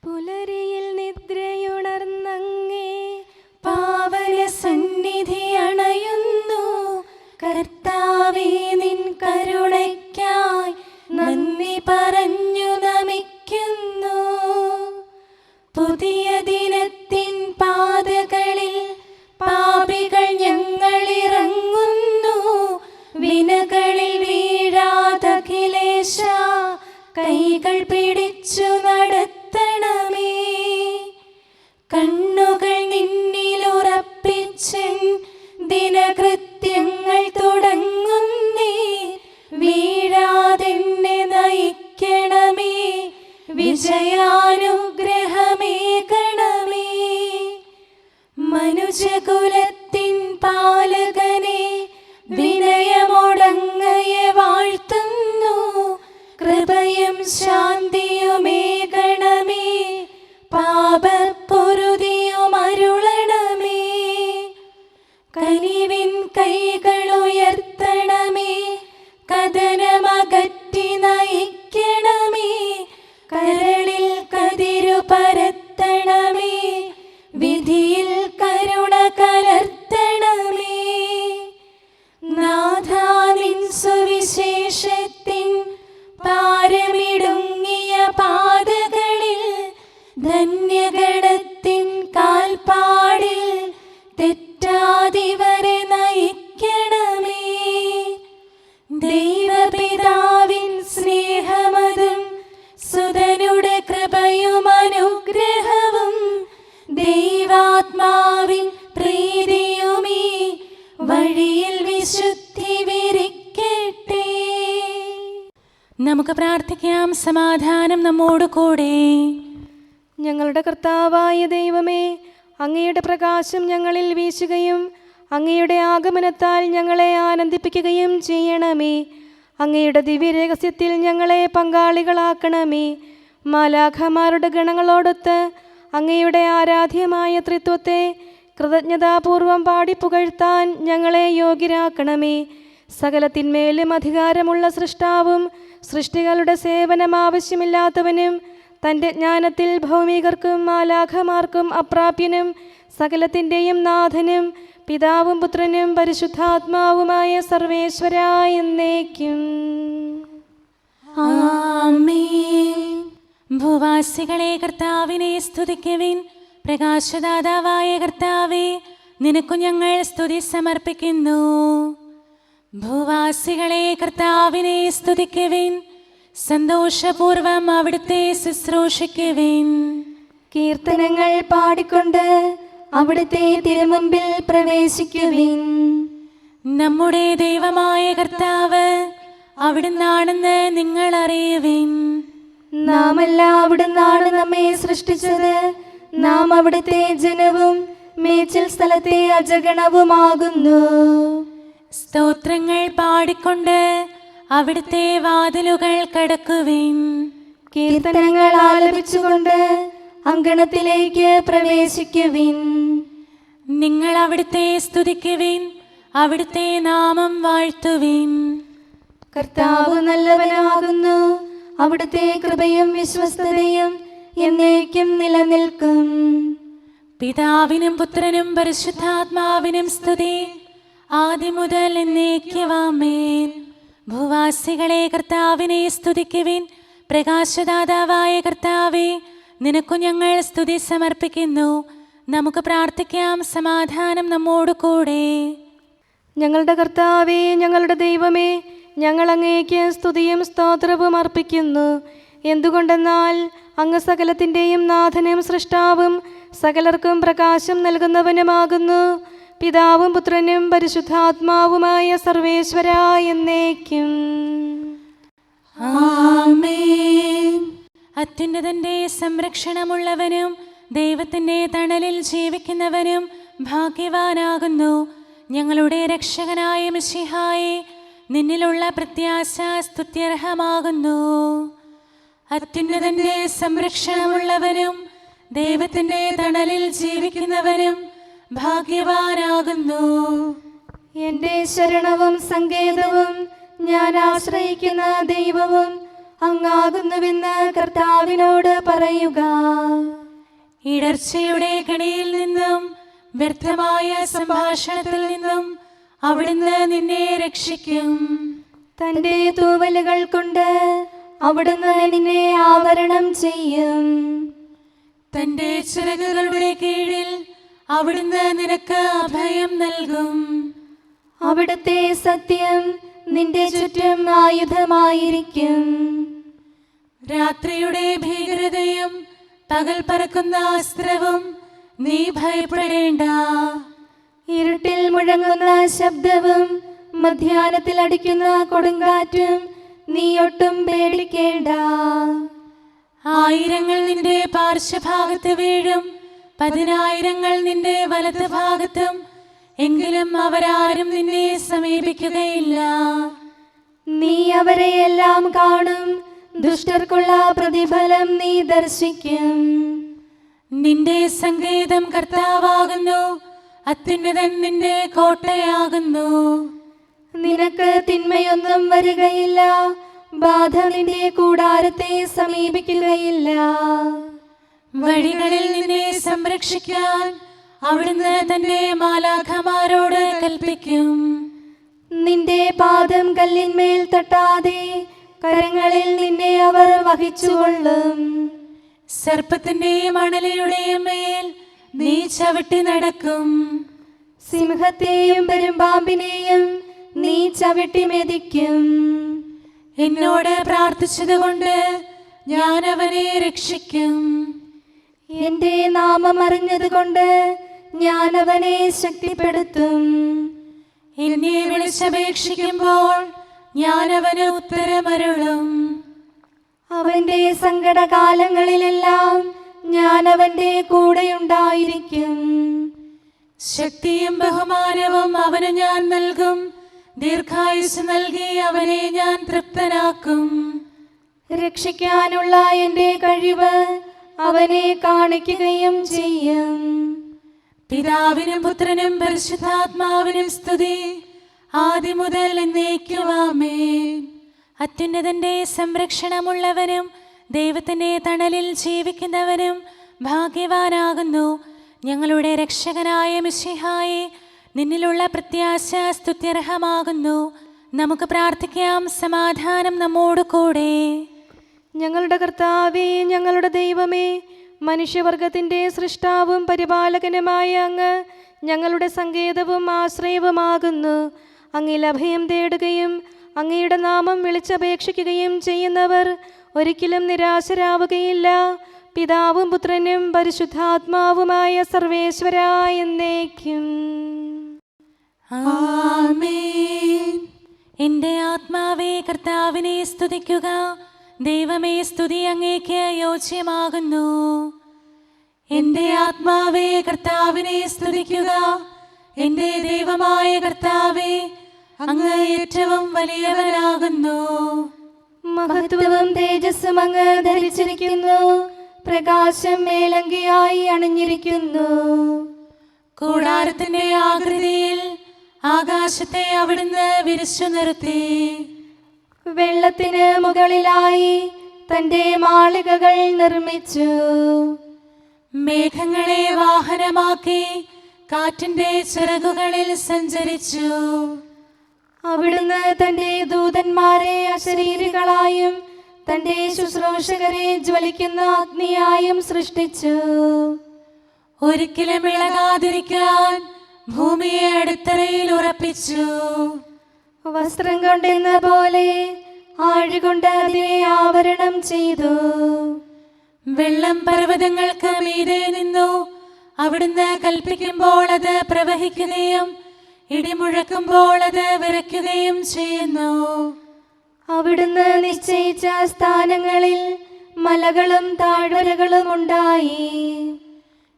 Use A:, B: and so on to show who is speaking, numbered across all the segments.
A: പുലരിയിൽ നിദ്രയുണർന്നങ്ങേ പാവന സന്നിധി അണയുന്നു. കർത്താവേ, നിൻ കരുണയ്ക്കായി നന്ദി പറഞ്ഞു നമിക്കുന്നു. പുതിയ ദിനത്തിൻ പാതകളിൽ പാപികൾ ഞങ്ങളിറങ്ങുന്നു. വിനകളിൽ വീഴാതഖിലേശ കൈകൾ പിടിച്ചു നടത്തണമേ. കണ്ണുകൾ നിന്നിലുറപ്പിച്ചൻ ദിനകൃത്യങ്ങൾ തുടങ്ങുന്നേ. വീഴാതെന്നെ നയിക്കണമേ, വിജയാനുഗ്രഹമേകണമേ. മനുജകുലത്തിൻ പാലകനെ വിനയമൊടങ്ങയെ വാഴ്ത്തുന്നു. കൃപയും ശാന്തിയുമേകണമേ, പാപപ്പൊറുതിയും അരുളണമേ. കനിവിൻ കൈകളുയർത്തണമേ, കഥനമകറ്റി നയിക്കണമേ. കരളിൽ കതിരു പരത്തണമേ, വിധിയിൽ കരുണ കലർത്തണമേ. നാഥാ, നിൻ സുവിശേഷത്തിൻ പാരമിടുങ്ങിയ പാതകളിൽ ധന്യഗണത്തിൻ കാൽപ്പാടിൽ തെറ്റാതിവരെ നയിക്കണമേ. ദൈവപിതാവിൻ സ്നേഹമതും സുതനുടെ കൃപയും അനുഗ്രഹവും ദൈവാത്മാവിൻ പ്രീതിയുമീ വഴിയിൽ വിശുദ്ധി വിരിക്കട്ടെ.
B: നമുക്ക് പ്രാർത്ഥിക്കാം. സമാധാനം നമ്മോട് കൂടെ.
A: ഞങ്ങളുടെ കർത്താവായ ദൈവമേ, അങ്ങയുടെ പ്രകാശം ഞങ്ങളിൽ വീശുകയും അങ്ങയുടെ ആഗമനത്താൽ ഞങ്ങളെ ആനന്ദിപ്പിക്കുകയും ചെയ്യണമേ. അങ്ങയുടെ ദിവ്യരഹസ്യത്തിൽ ഞങ്ങളെ പങ്കാളികളാക്കണമേ. മാലാഖമാരുടെ ഗണങ്ങളോടൊത്ത് അങ്ങയുടെ ആരാധ്യമായ ത്രിത്വത്തെ കൃതജ്ഞതാപൂർവം പാടിപ്പുകഴ്ത്താൻ ഞങ്ങളെ യോഗ്യരാക്കണമേ. സകലത്തിന്മേലും അധികാരമുള്ള സൃഷ്ടാവും സൃഷ്ടികളുടെ സേവനം ആവശ്യമില്ലാത്തവനും തൻ്റെ ജ്ഞാനത്തിൽ ഭൗമികർക്കും മാലാഖമാർക്കും അപ്രാപ്യനും സകലത്തിൻ്റെയും നാഥനും പിതാവും പുത്രനും പരിശുദ്ധാത്മാവുമായ സർവേശ്വരായ എന്നേക്കും
B: ആമേൻ. ഭൂവാസികളെ കർത്താവിനെ സ്തുതിക്കുവിൻ. പ്രകാശദാതാവായ കർത്താവേ, നിനക്കു ഞങ്ങൾ സ്തുതി സമർപ്പിക്കുന്നു. ഭൂവാസികളെ കർത്താവിനെ സ്തുതിക്കുവിൻ. സന്തോഷപൂർവം അവിടുത്തെ ശുശ്രൂഷിക്കുവിൻ.
A: കീർത്തനങ്ങൾ പാടിക്കൊണ്ട് അവിടുത്തെ തിരുമുമ്പിൽ പ്രവേശിക്കുവിൻ.
B: നമ്മുടെ ദൈവമായ കർത്താവ് അവിടുന്നാണെന്ന് നിങ്ങൾ അറിയുവിൻ.
A: നാമല്ല അവിടുന്നാണ് നമ്മെ സൃഷ്ടിച്ചത്. നാം അവിടുത്തെ ജനവും മേച്ചിൽ സ്ഥലത്തെ അജഗണവുമാകുന്നു.
B: സ്തോത്രങ്ങൾ പാടിക്കൊണ്ട് അവിടുത്തെ വാതിലുകൾ കടക്കുവിൻ.
A: കീർത്തനങ്ങൾ ആലപിച്ചുകൊണ്ട് അങ്കണത്തിലേക്ക് പ്രവേശിക്കുവിൻ.
B: നിങ്ങൾ അവിടുത്തെ സ്തുതിക്കുവിൻ, അവിടുത്തെ നാമം വാഴ്ത്തുവിൻ.
A: കർത്താവ് നല്ലവനാകുന്നു. അവിടുത്തെ കൃപയും വിശ്വസ്തതയും എന്നേക്കും നിലനിൽക്കും.
B: പിതാവിനും പുത്രനും പരിശുദ്ധാത്മാവിനും സ്തുതി, ആദ്യം മുതൽ എന്നേക്കും ആമേൻ. ഭൂവാസികളെ കർത്താവിനെ സ്തുതിക്കുവിൻ. പ്രകാശദാതാവായ കർത്താവേ, നിനക്കു ഞങ്ങൾ സ്തുതി സമർപ്പിക്കുന്നു. നമുക്ക് പ്രാർത്ഥിക്കാം. സമാധാനം നമ്മോട് കൂടെ.
A: ഞങ്ങളുടെ കർത്താവേ, ഞങ്ങളുടെ ദൈവമേ, ഞങ്ങൾ അങ്ങേക്ക് സ്തുതിയും സ്തോത്രവും അർപ്പിക്കുന്നു. എന്തുകൊണ്ടെന്നാൽ അങ്ങ് സകലത്തിൻ്റെയും നാഥനും സൃഷ്ടാവും സകലർക്കും പ്രകാശം നൽകുന്നവനുമാകുന്നു. പിതാവും പുത്രനും പരിശുദ്ധാത്മാവുമായ സർവേശ്വരായ എന്നേക്കും
B: ആമേൻ. അത്യുന്നതന്റെ സംരക്ഷണമുള്ളവനും ദൈവത്തിൻ്റെ തണലിൽ ജീവിക്കുന്നവനും ഭാഗ്യവാനാകുന്നു. ഞങ്ങളുടെ രക്ഷകനായ മിശിഹായേ, നിന്നിലുള്ള പ്രത്യാശ സ്തുത്യർഹമാകുന്നു. അത്യുന്നതന്റെ സംരക്ഷണമുള്ളവനും ദൈവത്തിൻ്റെ തണലിൽ ജീവിക്കുന്നവനും ഭാഗ്യവാനാകുന്നു.
A: എൻ്റെ ശരണവും സങ്കേതവും ഞാൻ ആശ്രയിക്കുന്ന ദൈവവും അങ്ങാകുന്നുവെന്ന് കർത്താവിനോട് പറയുക.
B: ഇടർച്ചയുടെ കണിയിൽ നിന്നും വ്യർത്ഥമായ സംഭാഷണത്തിൽ നിന്നും അവിടുന്ന് നിന്നെ രക്ഷിക്കും.
A: തന്റെ തൂവലുകൾ കൊണ്ട് അവിടുന്ന് നിന്നെ ആവരണം ചെയ്യും.
B: തന്റെ ചിറകുകളുടെ കീഴിൽ അവിടുന്ന് നിനക്ക് അഭയം നൽകും.
A: അവിടുത്തെ സത്യം നിന്റെ ചുറ്റും ആയുധമായിരിക്കും.
B: രാത്രിയുടെ ഭീകരതയും പകൽ പറക്കുന്ന അസ്ത്രവും നീ ഭയപ്പെടേണ്ട.
A: ഇരുട്ടിൽ മുഴങ്ങുന്ന ശബ്ദവും മധ്യാഹ്നത്തിൽ അടിക്കുന്ന കൊടുങ്കാറ്റും നീ ഒട്ടും പേടിക്കേണ്ട.
B: ആയിരങ്ങൾ നിന്റെ പാർശ്വഭാഗത്ത് വീഴും, 10,000 നിന്റെ വലത് ഭാഗത്തും, എങ്കിലും അവരാരും നിന്നെ സമീപിക്കുകയില്ല.
A: നീ അവരെയെല്ലാം കാണും, ദുഷ്ടർക്കുള്ള പ്രതിഫലം നീ ദർശിക്കും.
B: നിന്റെ സങ്കേതം കർത്താവാകുന്നു, അത്യുന്നതൻ നിന്റെ കോട്ടയാകുന്നു.
A: നിനക്ക് തിന്മയൊന്നും വരികയില്ല, ബാധ നിന്റെ കൂടാരത്തെ സമീപിക്കുകയില്ല.
B: വഴികളിൽ നിന്നെ സംരക്ഷിക്കാൻ അവിടുന്ന് തന്റെ മാലാഖമാരോട് കൽപ്പിക്കും.
A: നിന്റെ പാദം കല്ലിന്മേൽ തട്ടാതെ കരങ്ങളിൽ നിന്നെ അവർ വഹിച്ചുകൊള്ളും.
B: സർപ്പത്തിന്റെയും അണലയുടെയും മേൽ നീ ചവിട്ടി നടക്കും.
A: സിംഹത്തെയും പെരുമ്പാമ്പിനെയും നീ ചവിട്ടി മെതിക്കും.
B: എന്നോട് പ്രാർത്ഥിച്ചതുകൊണ്ട് ഞാൻ അവനെ രക്ഷിക്കും.
A: എന്റെ നാമം അറിഞ്ഞതുകൊണ്ട് ഞാൻ അവനെ ശക്തിപ്പെടുത്തും.
B: എന്നെ വിളിച്ചപേക്ഷിക്കുമ്പോൾ ഞാൻ അവന് ഉത്തരമരുളും.
A: അവന്റെ സങ്കടകാലങ്ങളിലെല്ലാം ഞാൻ അവന്റെ കൂടെയുണ്ടായിരിക്കും.
B: ശക്തിയും ബഹുമാനവും അവന് ഞാൻ നൽകും. ദീർഘായുസ് നൽകി അവനെ ഞാൻ തൃപ്തനാക്കും.
A: രക്ഷിക്കാനുള്ള എന്റെ കഴിവ് അവനെ കാണിക്കുകയും ചെയ്യും.
B: പിതാവിനും പുത്രനും പരിശുദ്ധാത്മാവിനും സ്തുതി, ആദ്യം മുതൽ എന്നേക്കും ആമേൻ. അത്യുന്നതന്റെ സംരക്ഷണമുള്ളവനും ദൈവത്തിന്റെ തണലിൽ ജീവിക്കുന്നവനും ഭാഗ്യവാനാകുന്നു ഞങ്ങളുടെ രക്ഷകനായ മിശിഹായേ. നിന്നിലുള്ള പ്രത്യാശ സ്തുത്യർഹമാകുന്നു. നമുക്ക് പ്രാർത്ഥിക്കാം. സമാധാനം നമ്മോട് കൂടെ.
A: ഞങ്ങളുടെ കർത്താവേ, ഞങ്ങളുടെ ദൈവമേ, മനുഷ്യവർഗത്തിൻ്റെ സൃഷ്ടാവും പരിപാലകനുമായ അങ്ങ് ഞങ്ങളുടെ സങ്കേതവും ആശ്രയവുമാകുന്നു. അങ്ങിൽ അഭയം തേടുകയും അങ്ങയുടെ നാമം വിളിച്ചപേക്ഷിക്കുകയും ചെയ്യുന്നവർ ഒരിക്കലും നിരാശരാവുകയില്ല. പിതാവും പുത്രനും പരിശുദ്ധാത്മാവുമായ സർവേശ്വരായ എന്നേക്കും
B: ആമേൻ. എൻ്റെ ആത്മാവേ കർത്താവിനെ സ്തുതിക്കുക. ദൈവമേ, സ്തുതി അങ്ങേക്ക് യോജ്യമാകുന്നു. എൻ്റെ ആത്മാവേ കർത്താവിനെ സ്തുതിക്കുക. എൻ്റെ ദൈവമായ കർത്താവേ, അങ്ങ് ഏറ്റവും വലിയവനാകുന്നു.
A: മഹത്വവും തേജസ്സും അങ്ങ് ധരിച്ചിരിക്കുന്നു. പ്രകാശം മേലങ്കിയായി അണിഞ്ഞിരിക്കുന്നു.
B: കൂടാരത്തിന്റെ ആകൃതിയിൽ ആകാശത്തെ അവിടുന്ന് വിരിച്ചു നിർത്തി.
A: വെള്ളത്തിന് മുകളിലായി തന്റെ മാളികകൾ നിർമ്മിച്ചു.
B: മേഘങ്ങളെ വാഹനമാക്കി കാറ്റിന്റെ ചിറകുകളിൽ സഞ്ചരിച്ചു.
A: അവിടുന്ന് തന്റെ ദൂതന്മാരെ അശരീരികളായും തന്റെ ശുശ്രൂഷകരെ ജ്വലിക്കുന്ന അഗ്നിയായും സൃഷ്ടിച്ചു.
B: ഒരിക്കലും ഇളകാതിരിക്കാൻ ഭൂമിയെ അടിത്തറയിൽ ഉറപ്പിച്ചു.
A: വസ്ത്രം കൊണ്ടെന്ന പോലെ ആഴികൊണ്ട് അതിനെ ആവരണം ചെയ്തു.
B: വെള്ളം പർവ്വതങ്ങൾക്ക് മീതെ നിന്നു. അവിടുന്ന് കൽപ്പിക്കുമ്പോൾ അത് പ്രവഹിക്കുകയും ഇടിമുഴക്കുമ്പോൾ അത് വിറയ്ക്കുകയും ചെയ്യുന്നു.
A: അവിടുന്ന് നിശ്ചയിച്ച സ്ഥാനങ്ങളിൽ മലകളും താഴ്വരകളും ഉണ്ടായി.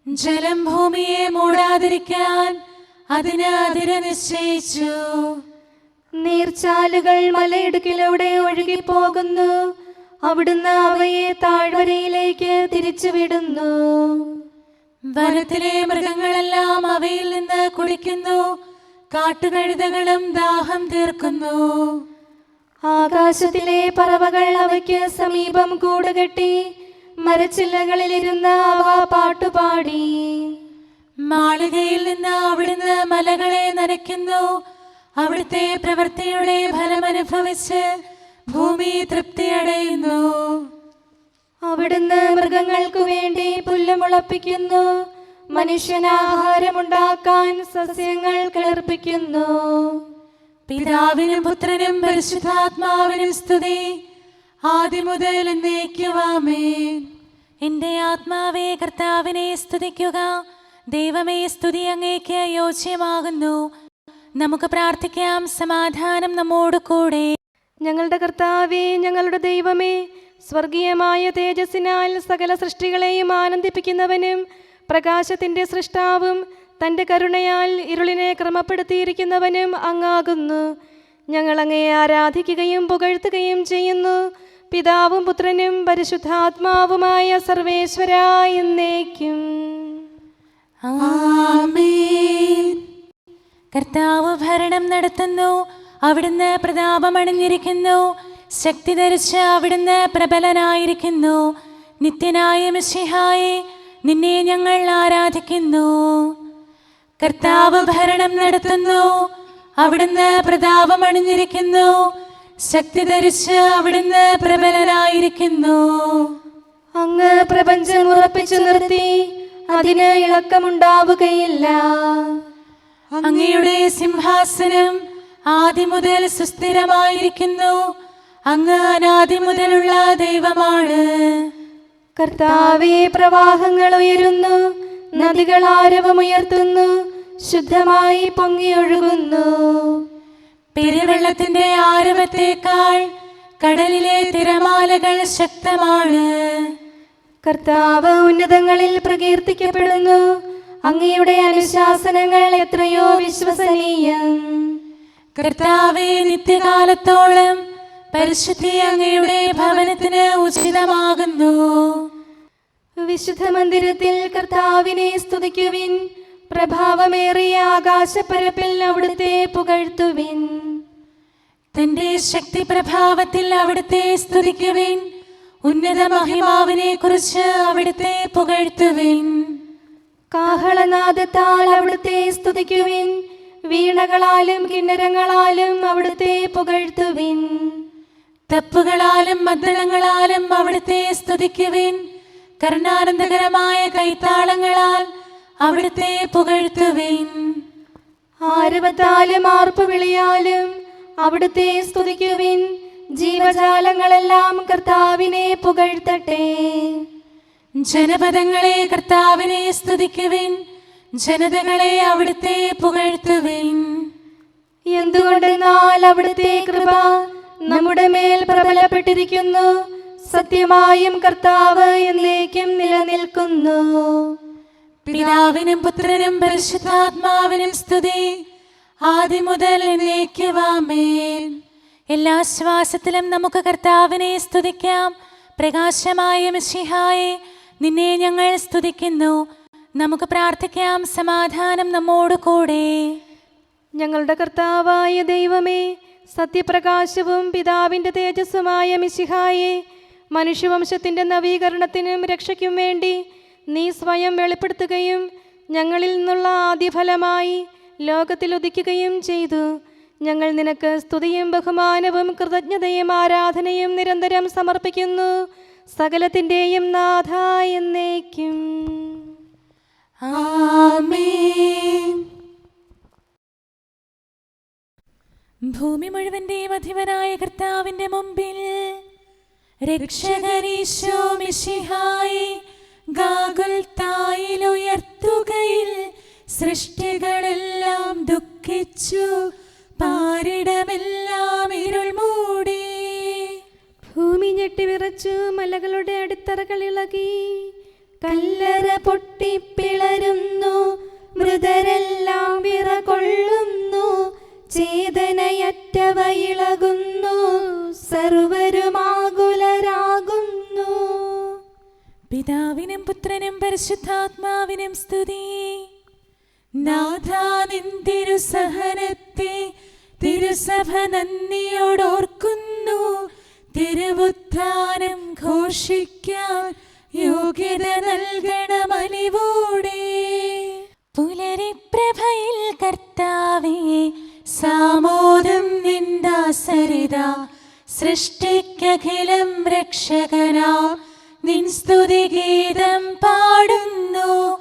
B: ജലം ഭൂമിയെ മൂടാതിരിക്കാൻ അതിന് അതിര് നിശ്ചയിച്ചു.
A: നീർച്ചാലുകൾ മലയിടുക്കിലൂടെ ഒഴുകിപ്പോകുന്നു. അവിടുന്ന് അവയെ താഴ്വരയിലേക്ക് തിരിച്ചുവിടുന്നു.
B: വനത്തിലെ മൃഗങ്ങളെല്ലാം അവയിൽ നിന്ന് കുടിക്കുന്നു. കാട്ടുകഴുതകളും ദാഹം തീർക്കുന്നു.
A: ആകാശത്തിലെ പറവകൾ അവയ്ക്ക് സമീപം കൂടുകെട്ടി മരച്ചില്ലകളിലിരുന്ന് അവ പാട്ടുപാടി.
B: മാളികയിൽ നിന്ന് അവിടുന്ന് മലകളെ നനയ്ക്കുന്നു. അവിടുത്തെ പ്രവൃത്തിയുടെ ഫലമനുഭവിച്ച് ഭൂമി തൃപ്തിയടയുന്നു.
A: അവിടുന്ന് മൃഗങ്ങൾക്കു വേണ്ടി പുല്ല് മുളപ്പിക്കുന്നു. മനുഷ്യനാഹാരമുണ്ടാക്കാൻ സസ്യങ്ങൾ കിളിർപ്പിക്കുന്നു.
B: പിതാവിനും പുത്രനും പരിശുദ്ധാത്മാവിനും സ്തുതി, ആദ്യം മുതൽ എന്നേക്കും ആമേൻ. എന്റെ ആത്മാവേ കർത്താവിനെ സ്തുതിക്കുക. ദൈവമേ, സ്തുതി അങ്ങേക്ക് യോജ്യമാകുന്നു. നമുക്ക് പ്രാർത്ഥിക്കാം. സമാധാനം നമ്മോട് കൂടെ.
A: ഞങ്ങളുടെ കർത്താവേ, ഞങ്ങളുടെ ദൈവമേ, സ്വർഗീയമായ തേജസ്സിനാൽ സകല സൃഷ്ടികളെയും ആനന്ദിപ്പിക്കുന്നവനും പ്രകാശത്തിൻ്റെ സൃഷ്ടാവും തൻ്റെ കരുണയാൽ ഇരുളിനെ ക്രമപ്പെടുത്തിയിരിക്കുന്നവനും അങ്ങാകുന്നു. ഞങ്ങൾ അങ്ങയെ ആരാധിക്കുകയും പുകഴ്ത്തുകയും ചെയ്യുന്നു. പിതാവും പുത്രനും പരിശുദ്ധാത്മാവുമായ സർവേശ്വരാ എന്നേക്കും
B: ആമേൻ. കർത്താവ് ഭരണം നടത്തുന്നു. അവിടുന്ന് പ്രതാപമണിഞ്ഞിരിക്കുന്നു. ശക്തി ധരിച്ച് അവിടുന്ന് പ്രബലനായിരിക്കുന്നു. നിത്യനായ മിശിഹായെ, നിന്നെ ഞങ്ങൾ ആരാധിക്കുന്നു. കർത്താവ് ഭരണം നടത്തുന്നു. അവിടുന്ന് പ്രതാപമണിഞ്ഞിരിക്കുന്നു. ശക്തി ധരിച്ച് അവിടുന്ന് പ്രബലനായിരിക്കുന്നു.
A: അങ്ങ് പ്രപഞ്ചം ഉറപ്പിച്ചു നിർത്തി, അതിന് ഇളക്കമുണ്ടാവുകയില്ല.
B: അങ്ങയുടെ സിംഹാസനം ആദ്യം മുതൽ സുസ്ഥിരമായിരിക്കുന്നു. അങ്ങ് അനാദി മുതലുള്ള ദൈവമാണ്.
A: കർത്താവേ, പ്രവാഹങ്ങൾ ഉയരുന്നു, നദികൾ ആരവമുയർത്തുന്നു, ശുദ്ധമായി പൊങ്ങിയൊഴുകുന്നു.
B: പെരുവെള്ളത്തിന്റെ ആരവത്തേക്കാൾ കടലിലെ തിരമാലകൾ ശക്തമാണ്.
A: കർത്താവ് ഉന്നതങ്ങളിൽ പ്രകീർത്തിക്കപ്പെടുന്നു. അങ്ങയുടെ അനുശാസനങ്ങൾ എത്രയോ വിശ്വസനീയം.
B: കർത്താവേ, നിത്യകാലത്തോളം പരിശുദ്ധി അങ്ങയുടെ ഭവനത്തിന് ഉചിതമാകുന്നു.
A: വിശുദ്ധ മന്ദിരത്തിൽ കർത്താവിനെ സ്തുതിക്കുവിൻ. പ്രഭാവമേറിയ ആകാശപ്പരപ്പിൽ അവിടുത്തെ പുകഴ്ത്തുവിൻ.
B: തന്റെ ശക്തി പ്രഭാവത്തിൽ അവിടുത്തെ സ്തുതിക്കുവിൻ. ഉന്നത മഹിമാവിനെ കുറിച്ച് അവിടുത്തെ പുകഴ്ത്തുവിൻ.
A: കാഹളനാദത്താൽ അവിടുത്തെ സ്തുതിക്കുവിൻ. വീണകളാലും കിന്നരങ്ങളാലും അവിടുത്തെ പുകഴ്ത്തുവിൻ.
B: തപ്പുകളാലും മദ്ദളങ്ങളാലും അവിടുത്തെ സ്തുതിക്കുവിൻ. കരുണാനന്ദകരമായ കൈത്താളങ്ങളാൽ അവിടുത്തെ പുകഴ്ത്തുവിൻ.
A: ആരവത്താലും ആർപ്പുവിളിയാലും അവിടുത്തെ സ്തുതിക്കുവിൻ. ജീവജാലങ്ങളെല്ലാം കർത്താവിനെ പുകഴ്ത്തട്ടെ.
B: ജനപദങ്ങളെ കർത്താവിനെ സ്തുതിക്കുവിൻ. ജനതകളെ അവിടുത്തെ പുകഴ്ത്തുവിൻ.
A: എന്തുകൊണ്ടെന്നാൽ അവിടുത്തെ കൃപ നമ്മുടെ മേൽ പ്രബലപ്പെട്ടിരിക്കുന്നു. സത്യമായും കർത്താവ് എന്നേക്കും നിലനിൽക്കുന്നു.
B: പിതാവിനും പുത്രനും പരിശുദ്ധാത്മാവിനും സ്തുതി, ആദ്യം മുതൽ എന്നേക്കും ആമേൻ. എല്ലാ ശ്വാസത്തിലും നമുക്ക് കർത്താവിനെ സ്തുതിക്കാം. പ്രകാശമായ മിശിഹായെ, നിന്നെ ഞങ്ങൾ സ്തുതിക്കുന്നു. നമുക്ക് പ്രാർത്ഥിക്കാം. സമാധാനം നമ്മോട് കൂടെ.
A: ഞങ്ങളുടെ കർത്താവായ ദൈവമേ, സത്യപ്രകാശവും പിതാവിൻ്റെ തേജസ്സുമായ മിശിഹായെ, മനുഷ്യവംശത്തിൻ്റെ നവീകരണത്തിനും രക്ഷയ്ക്കും വേണ്ടി നീ സ്വയം വെളിപ്പെടുത്തുകയും ഞങ്ങളിൽ നിന്നുള്ള ആദ്യഫലമായി ലോകത്തിൽ ഉദിക്കുകയും ചെയ്തു. ഞങ്ങൾ നിനക്ക് സ്തുതിയും ബഹുമാനവും കൃതജ്ഞതയും ആരാധനയും നിരന്തരം സമർപ്പിക്കുന്നു. സകലത്തിൻ്റെയും നാഥ എന്നേക്കും
B: ആമേൻ. ഭൂമി മുഴുവന്റെയും അധിപനായ കർത്താവിന്റെ മുമ്പിൽ രക്ഷകനീശോ മിശിഹായെ ഗാഗുൽത്തായിൽ ഉയർത്തുകയിൽ സൃഷ്ടികളെല്ലാം ദുഃഖിച്ചു, പാരിടമെല്ലാം ഇരുൾ മൂടി.
A: ഭൂമി ഞെട്ടിവിറച്ചു, മലകളുടെ അടിത്തറകൾ ഇളകി, കല്ലറ പൊട്ടിപ്പിളരുന്നു, മൃതരെല്ലാം വിറകൊള്ളുന്നു, ചേതനയറ്റവ ഇളകുന്നു, സർവരുമാകുലരാകുന്നു.
B: പിതാവിനും പുത്രനും പരിശുദ്ധാത്മാവിനും സ്തുതി. നാഥാ, നിൻ തിരുസഹനത്തെ തിരുസഭ നന്ദിയോടോർക്കുന്നു. തിരുവുത്ഥാനം ഘോഷിക്കാൻ യോഗ്യത നൽകണമലിവോടെ. പുലരിപ്രഭയിൽ കർത്താവേ സാമോദം നിന്ദാസരിത. സൃഷ്ടിക്കഖിലം രക്ഷകനാം നിൻ സ്തുതിഗീതം പാടുന്നു.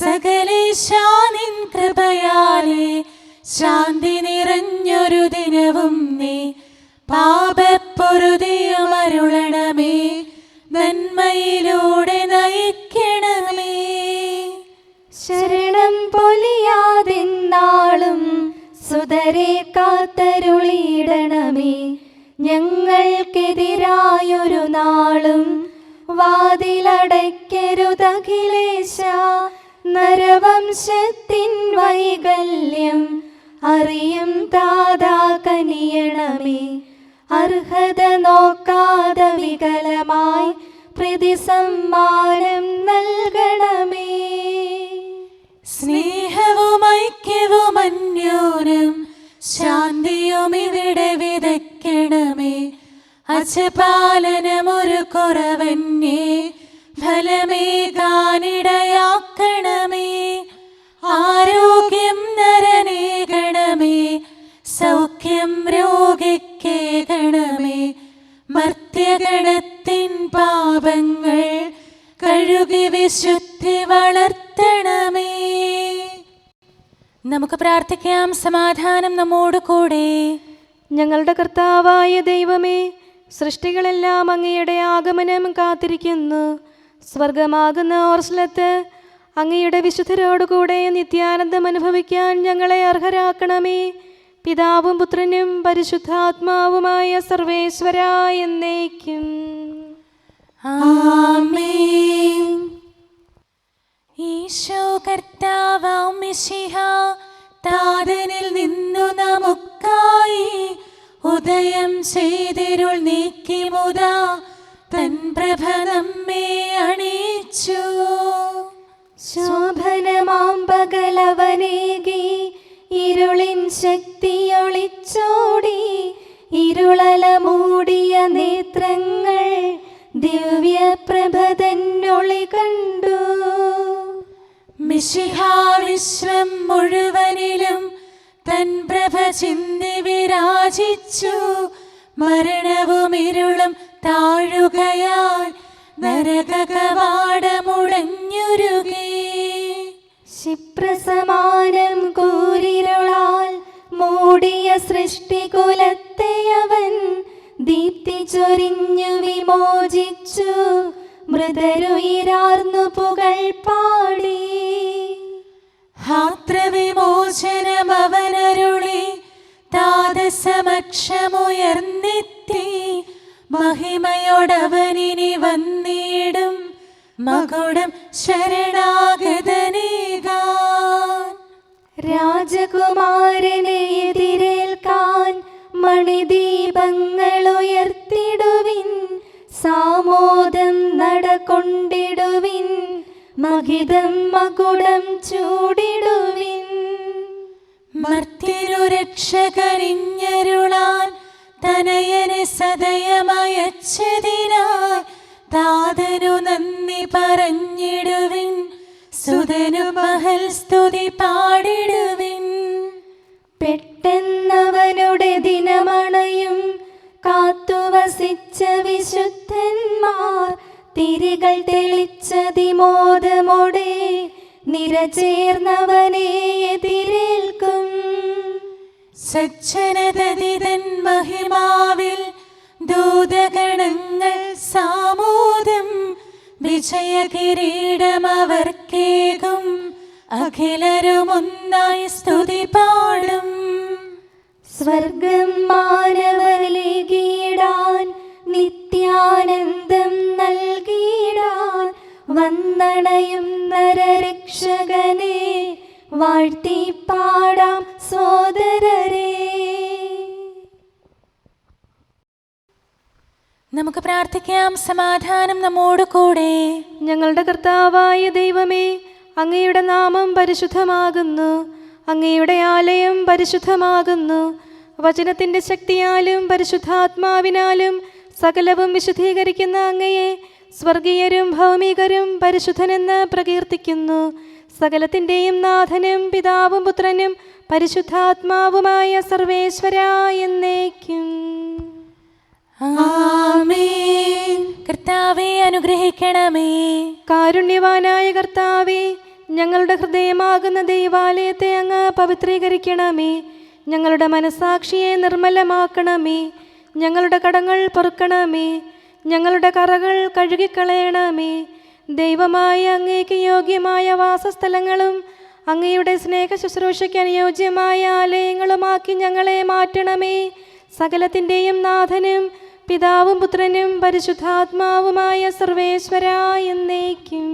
B: സകലേശാ നിൻ കൃപയാലേ ശാന്തി നിറഞ്ഞൊരു ദിനവും നീ. പാപപ്പൊറുതിയുമരുളണമേ, നന്മയിലൂടെ നയിക്കണമേ.
A: ശരണം പൊലിയാതെന്നാളും സുതരെ കാത്തരുളിയിടണമേ. ഞങ്ങൾക്കെതിരായൊരു നാളും വാതിലടയ്ക്കരുതഖിലേശ. നരവംശത്തിൻ വൈകല്യം അറിയും താതാ കനിയണമേ. അർഹത നോക്കാതെ വികലമായി പ്രതിസമ്മാനം നൽകണമേ.
B: സ്നേഹവും ഐക്യവും അന്യോന്യം ശാന്തിയും ഇവിടെ വിതയ്ക്കണമേ. അജപാലനമൊരു കുറവന്യേ ഫലമേകാനിടയാക്കണമേ. ആരോഗ്യം നരനേകണമേ, സൗഖ്യം രോഗിക്കേകണമേ. മർത്യഗണത്തിൻ പാപങ്ങൾ കഴുകി വിശുദ്ധി വളർത്തണമേ. നമുക്ക് പ്രാർത്ഥിക്കാം. സമാധാനം നമ്മോട് കൂടെ.
A: ഞങ്ങളുടെ കർത്താവായ ദൈവമേ, സൃഷ്ടികളെല്ലാം അങ്ങയുടെ ആഗമനം കാത്തിരിക്കുന്നു. സ്വർഗമാകുന്ന ഓർസ്ലത്ത് അങ്ങയുടെ വിശുദ്ധരോടുകൂടെ നിത്യാനന്ദം അനുഭവിക്കാൻ ഞങ്ങളെ അർഹരാക്കണമേ. പിതാവും പുത്രനും പരിശുദ്ധാത്മാവുമായ സർവേശ്വരാ എന്നേക്കും.
B: ആമേൻ. ഈശോ കർത്താവാം മിശിഹ താതനിൽ നിന്നു നമുക്കായി ഉദയം ചെയ്തിരുൾ നീക്കി മുതാ തൻ പ്രഭ നമ്മെ അണിയിച്ചു.
A: ശോഭനമാം പകലവനേകി ഇരുളിൻ ശക്തിയൊളിച്ചോടി. ഇരുളല മൂടിയ നേത്രങ്ങൾ ദിവ്യപ്രഭ തന്നൊളി കണ്ടു.
B: മിശിഹ വിശ്വം മുഴുവനിലും തൻ പ്രഭ ചിന്തി വിരാജിച്ചു. മരണവും ഇരുളും താഴുകയാൽ നരകകവാടമുടഞ്ഞുരുകി.
A: ക്ഷിപ്രസമാനം കൂരിരുളാൽ മൂടിയ സൃഷ്ടികുലത്തെ അവൻ ദീപ്തി ചൊരിഞ്ഞു വിമോചിച്ചു. മൃതരുയിരാർന്നു പുകൾ പാടി.
B: ഹാത്രവിമോചനം അവനരുളി താതസമക്ഷമുയർന്നെത്തി. മഹിമയോടവനിനി വന്നിടും മകുടം ശരണാഗതനേകാൻ.
A: രാജകുമാരനെ എതിരേൽക്കാൻ മണിദീപങ്ങൾ ഉയർത്തിടുവിൻ. സാമോദം നടകൊണ്ടിടുവിൻ. മഹിതം മകുടം ചൂടിടുവിൻ.
B: മർത്യനു രക്ഷകരിഞ്ഞരുളാൻ തനയനെ സദയമയച്ചതിനായി താതനു നന്ദി പറഞ്ഞിടുവിൻ. സുതനു മഹൽ സ്തുതി പാടിടുവിൻ.
A: പെട്ടെന്നവനുടെ ദിനമണയും കാത്തുവസിച്ച വിശുദ്ധന്മാർ തിരികൾ തെളിച്ചതിമോദമോടെ നിരചേർന്നവനെ എതിരേൽക്കും.
B: സജ്ജനതതിതൻ മഹിമാവിൽ ദൂതഗണങ്ങൾ സാമോദം. വിജയകിരീടമവർക്കേകും അഖിലരുമൊന്നായി സ്തുതി പാടും.
A: സ്വർഗം മാനവരിലേകിടാൻ നിത്യാനന്ദം നൽകിടാൻ വന്ദണയും നരരക്ഷകനെ വാഴ്ത്തി പാടാം സോദരരെ.
B: നമുക്ക് പ്രാർത്ഥിക്കാം. സമാധാനം നമ്മോട് കൂടെ.
A: ഞങ്ങളുടെ കർത്താവായ ദൈവമേ, അങ്ങയുടെ നാമം പരിശുദ്ധമാകുന്നു. അങ്ങയുടെ ആലയം പരിശുദ്ധമാകുന്നു. വചനത്തിൻ്റെ ശക്തിയാലും പരിശുദ്ധാത്മാവിനാലും സകലവും വിശുദ്ധീകരിക്കുന്ന അങ്ങയെ സ്വർഗീയരും ഭൗമികരും പരിശുദ്ധനെന്ന് പ്രകീർത്തിക്കുന്നു. സകലത്തിൻ്റെയും നാഥനും പിതാവും പുത്രനും പരിശുദ്ധാത്മാവുമായ സർവേശ്വരാ എന്നേക്കും.
B: ആമേൻ. കർത്താവേ അനുഗ്രഹിക്കണമേ.
A: കാരുണ്യവാനായ കർത്താവേ, ഞങ്ങളുടെ ഹൃദയമാകുന്ന ദൈവാലയത്തെ അങ്ങ് പവിത്രീകരിക്കണമേ. ഞങ്ങളുടെ മനസാക്ഷിയെ നിർമ്മലമാക്കണമേ. ഞങ്ങളുടെ കടങ്ങൾ പൊറുക്കണമേ. ഞങ്ങളുടെ കറകൾ കഴുകിക്കളയണമേ. ദൈവമായ അങ്ങേക്ക് യോഗ്യമായ വാസസ്ഥലങ്ങളും അങ്ങയുടെ സ്നേഹ ശുശ്രൂഷയ്ക്ക് അനുയോജ്യമായ ആലയങ്ങളുമാക്കി ഞങ്ങളെ മാറ്റണമേ. സകലത്തിൻ്റെയും നാഥനും പിതാവും പുത്രനും പരിശുദ്ധാത്മാവുമായ സർവേശ്വരാ എന്നേക്കും.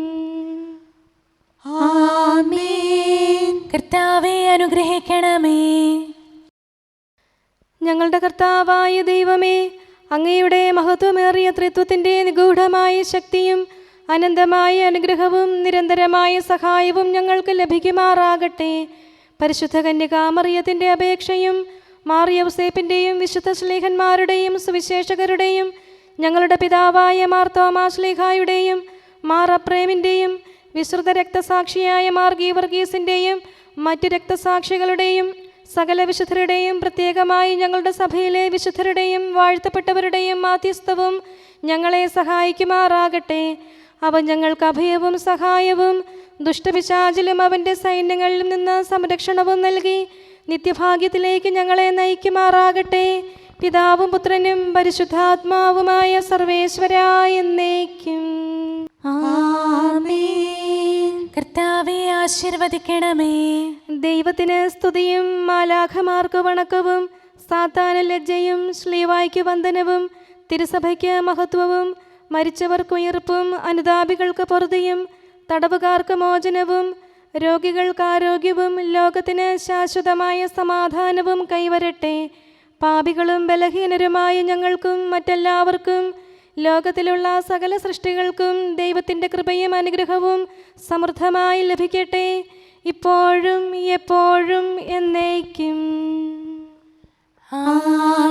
B: ആമേൻ. കർത്താവേ അനുഗ്രഹിക്കണമേ.
A: ഞങ്ങളുടെ കർത്താവായ ദൈവമേ, അങ്ങയുടെ മഹത്വമേറിയ ത്രിത്വത്തിൻ്റെ നിഗൂഢമായ ശക്തിയും അനന്തമായ അനുഗ്രഹവും നിരന്തരമായ സഹായവും ഞങ്ങൾക്ക് ലഭിക്കുമാറാകട്ടെ. പരിശുദ്ധ കന്യകാമറിയത്തിൻ്റെ അപേക്ഷയും മാർ യൗസേപ്പിൻ്റെയും വിശുദ്ധ ശ്ലീഹന്മാരുടെയും സുവിശേഷകരുടെയും ഞങ്ങളുടെ പിതാവായ മാർ തോമാ ശ്ലീഹായുടെയും മാർ അപ്രേമിൻ്റെയും വിശുദ്ധ രക്തസാക്ഷിയായ മാർ ഗീവർഗീസിൻ്റെയും മറ്റു രക്തസാക്ഷികളുടെയും സകല വിശുദ്ധരുടെയും പ്രത്യേകമായി ഞങ്ങളുടെ സഭയിലെ വിശുദ്ധരുടെയും വാഴ്ത്തപ്പെട്ടവരുടെയും മാധ്യസ്ഥവും ഞങ്ങളെ സഹായിക്കുമാറാകട്ടെ. അവൻ ഞങ്ങൾക്ക് അഭയവും സഹായവും ദുഷ്ടപിശാചിലും അവൻ്റെ സൈന്യങ്ങളിൽ നിന്ന് സംരക്ഷണവും നൽകി നിത്യഭാഗ്യത്തിലേക്ക് ഞങ്ങളെ നയിക്കുമാറാകട്ടെ. പിതാവും പുത്രനും പരിശുദ്ധാത്മാവുമായ സർവേശ്വരാ എന്നേക്കും.
B: ആമേൻ. കർത്താവേ ആശീർവദിക്കണമേ.
A: ദൈവത്തിന് സ്തുതിയും മാലാഖമാർക്ക് വണക്കവും സാത്താന് ലജ്ജയും ശ്ലീവായ്ക്ക് വന്ദനവും തിരുസഭയ്ക്ക് മഹത്വവും മരിച്ചവർക്ക് ഉയർപ്പും അനുതാപികൾക്ക് പൊറുതിയും തടവുകാർക്ക് മോചനവും രോഗികൾക്ക് ആരോഗ്യവും ലോകത്തിന് ശാശ്വതമായ സമാധാനവും കൈവരട്ടെ. പാപികളും ബലഹീനരുമായ ഞങ്ങൾക്കും മറ്റെല്ലാവർക്കും ലോകത്തിലുള്ള സകല സൃഷ്ടികൾക്കും ദൈവത്തിൻ്റെ കൃപയും അനുഗ്രഹവും സമൃദ്ധമായി ലഭിക്കട്ടെ, ഇപ്പോഴും എപ്പോഴും എന്നേക്കും.
B: ആമേൻ.